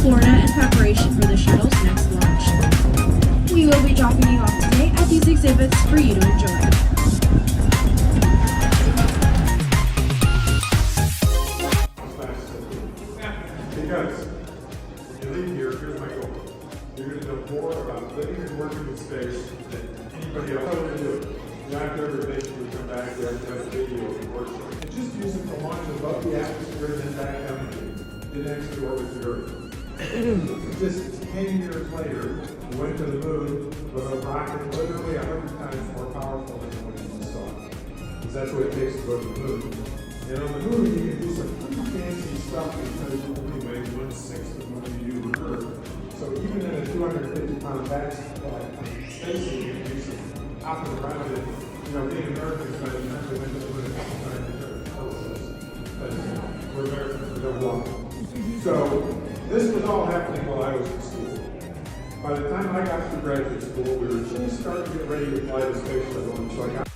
Florida in preparation for the shuttle's next launch. We will be dropping you off today at these exhibits for you to enjoy. Because when you leave here, here's my goal. You're going to know more about living and working in space than anybody else will do. You're not going to eventually come back there and have a video of worship. And just use it to launch above the atmosphere and then back down again. The next orbit the Earth. Just 10 years later, we went to the moon with a rocket literally 100 times more powerful than what you saw. Because that's what it takes to go to the moon. And on the moon, you can do some pretty fancy stuff because you only weigh 1/6 of what you do on Earth. So even in a 250-pound spacesuit, you can do some hopping around it. You know, being Americans, by the time we went to the moon a couple times, we took a telescope. But we're Americans, we don't walk. So this was all happening while I was in school. By the time I got to graduate school, we were just starting to get ready to fly the space shuttle, and so I got